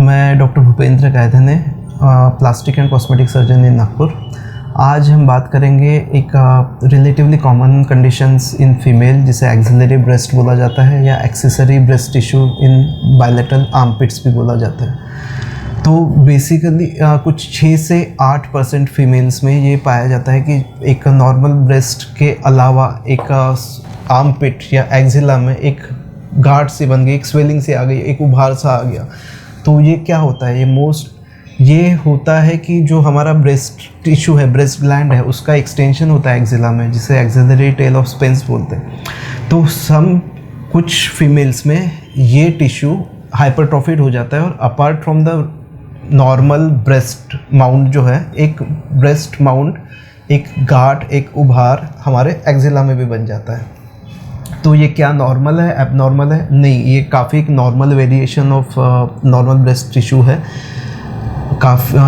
मैं doctor Bhupendra Gaydhane, plastic and cosmetic surgeon इन नागपुर। आज हम बात करेंगे एक relatively common conditions in female जिसे एक्सिलरी ब्रेस्ट बोला जाता है या accessory breast tissue in bilateral armpits भी बोला जाता है। तो बेसिकली कुछ 6 से 8% फीमेल्स में ये पाया जाता है कि एक नॉर्मल ब्रेस्ट के अलावा एक आर्मपिट या एक्जिला में एक गार्ड सी बन गई, एक स्वेलिंग सी आ गई, एक उभार सा आ गया। तो ये क्या होता है? ये होता है कि जो हमारा ब्रेस्ट टिश्यू है, ब्रेस्ट ग्लैंड है, उसका एक्सटेंशन होता है एक्जिला में, जिसे एक्सिलरी टेल ऑफ स्पेंस बोलते हैं। तो कुछ फीमेल्स में ये टिश्यू हाइपरट्रॉफिड हो जाता है और apart from the normal breast mount जो है, एक ब्रेस्ट माउंट, एक गार्ड, एक उभार हमारे एक्जिला में भी बन जाता है। तो ये क्या नॉर्मल है, एबनॉर्मल है? नहीं, ये काफ़ी एक normal variation of normal breast tissue है। काफ़ी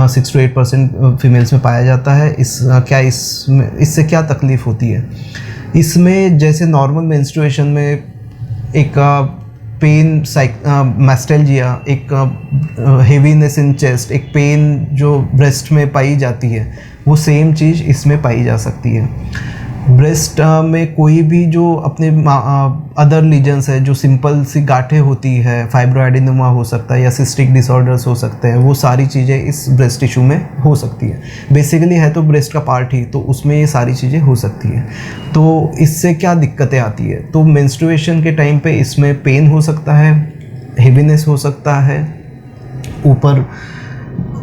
6 to 8% फीमेल्स में पाया जाता है। इससे क्या तकलीफ़ होती है? इसमें जैसे नॉर्मल मेंस्ट्रुएशन में एक पेन, मैस्टेल्जिया, एक हेवीनेस इन चेस्ट, एक पेन जो ब्रेस्ट में पाई जाती है, वो सेम चीज़ इसमें पाई जा सकती है। ब्रेस्ट में कोई भी जो अपने अदर लीजन्स है, जो सिंपल सी गांठें होती है, फाइब्रोएडेनोमा हो सकता है या सिस्टिक डिसऑर्डर्स हो सकते हैं, वो सारी चीज़ें इस ब्रेस्ट टिश्यू में हो सकती है। बेसिकली है तो ब्रेस्ट का पार्ट ही, तो उसमें ये सारी चीज़ें हो सकती हैं। तो इससे क्या दिक्कतें आती है? तो मेंस्ट्रुएशन के टाइम पे इसमें पेन हो सकता है, हेवीनेस हो सकता है ऊपर,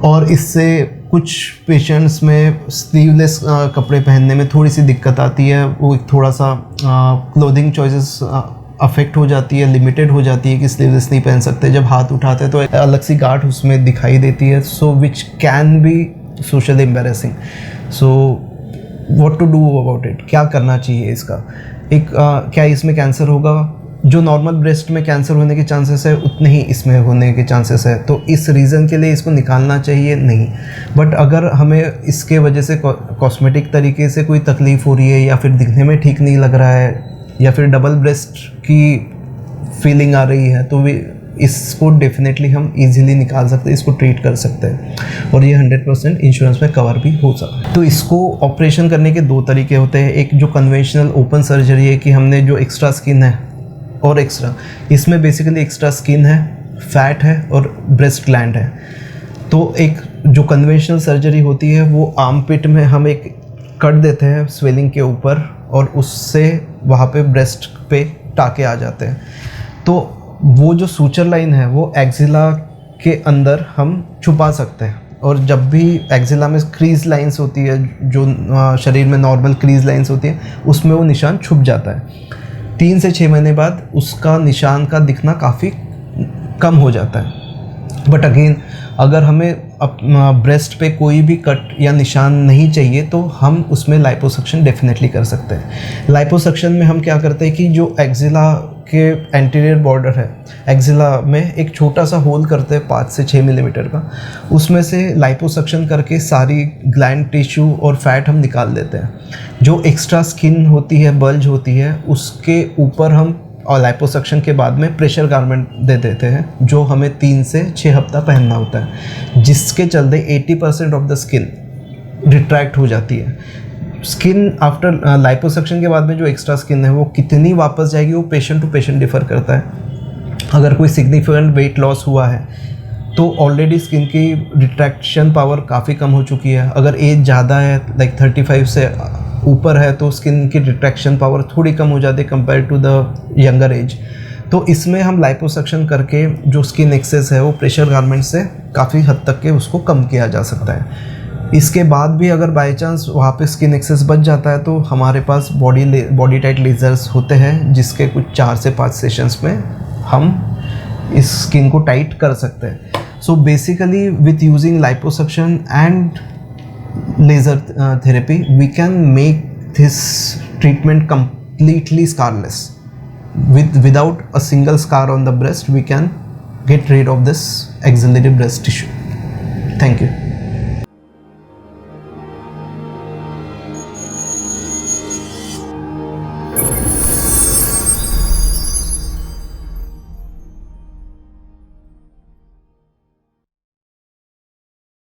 और इससे कुछ पेशेंट्स में स्लीवलेस कपड़े पहनने में थोड़ी सी दिक्कत आती है। वो एक थोड़ा सा क्लोथिंग चॉइसेस अफेक्ट हो जाती है, लिमिटेड हो जाती है कि स्लीवलेस नहीं पहन सकते। जब हाथ उठाते हैं तो एक अलग सी गांठ उसमें दिखाई देती है, so which can be socially embarrassing. So what to do about it? क्या करना चाहिए इसका? क्या इसमें कैंसर होगा? जो नॉर्मल ब्रेस्ट में कैंसर होने के चांसेस है, उतने ही इसमें होने के चांसेस है। तो इस रीज़न के लिए इसको निकालना चाहिए? नहीं। बट अगर हमें इसके वजह से कॉस्मेटिक तरीके से कोई तकलीफ़ हो रही है, या फिर दिखने में ठीक नहीं लग रहा है, या फिर डबल ब्रेस्ट की फीलिंग आ रही है, तो इसको डेफिनेटली हम इजीली निकाल सकते हैं, इसको ट्रीट कर सकते हैं, और ये 100% इंश्योरेंस में कवर भी हो सकता है। तो इसको ऑपरेशन करने के 2 तरीके होते हैं। एक जो कन्वेंशनल ओपन सर्जरी है कि हमने जो एक्स्ट्रा स्किन है और एक्स्ट्रा, इसमें बेसिकली एक्स्ट्रा स्किन है, फैट है और ब्रेस्ट ग्लैंड है। तो एक जो कन्वेंशनल सर्जरी होती है वो आर्मपिट में हम एक कट देते हैं स्वेलिंग के ऊपर, और उससे वहाँ पे ब्रेस्ट पे टाके आ जाते हैं। तो वो जो सूचर लाइन है वो एक्जिला के अंदर हम छुपा सकते हैं, और जब भी एक्जिला में क्रीज लाइंस होती है, जो शरीर में नॉर्मल क्रीज लाइंस होती है, उसमें वो निशान छुप जाता है। 3 से 6 महीने बाद उसका निशान का दिखना काफ़ी कम हो जाता है। बट अगेन, अगर हमें ब्रेस्ट पे कोई भी कट या निशान नहीं चाहिए, तो हम उसमें लाइपोसक्शन डेफिनेटली कर सकते हैं। लाइपोसक्शन में हम क्या करते हैं कि जो एक्जिला के एंटीरियर बॉर्डर है, एक्जिला में एक छोटा सा होल करते हैं 5 से 6 मिलीमीटर का, उसमें से लाइपोसक्शन करके सारी ग्लैंड टिश्यू और फैट हम निकाल देते हैं। जो एक्स्ट्रा स्किन होती है, बल्ज होती है, उसके ऊपर हम और लाइपोसक्शन के बाद में प्रेशर गारमेंट दे देते हैं, जो हमें 3 से 6 हफ्ता पहनना होता है, जिसके चलते 80% ऑफ द स्किन रिट्रैक्ट हो जाती है। स्किन आफ्टर लाइपोसक्शन के बाद में जो एक्स्ट्रा स्किन है वो कितनी वापस जाएगी, वो पेशेंट टू पेशेंट डिफ़र करता है। अगर कोई सिग्निफिकेंट वेट लॉस हुआ है तो ऑलरेडी स्किन की रिट्रैक्शन पावर काफ़ी कम हो चुकी है। अगर एज ज़्यादा है, लाइक 35 से ऊपर है, तो स्किन की रिट्रैक्शन पावर थोड़ी कम हो जाती है compare to the younger age. तो इसमें हम लाइपोसक्शन करके जो स्किन एक्सेस है वो प्रेशर गारमेंट से काफ़ी हद तक के उसको कम किया जा सकता है। इसके बाद भी अगर बाई चांस वहाँ पे स्किन एक्सेस बच जाता है, तो हमारे पास बॉडी टाइट लेज़र्स होते हैं, जिसके कुछ 4 से 5 सेशंस में हम इस स्किन को टाइट कर सकते हैं। So basically with using liposuction and laser therapy, we can make this treatment completely scarless. Without a single scar on the breast, we can get rid of this axillary breast tissue. Thank you.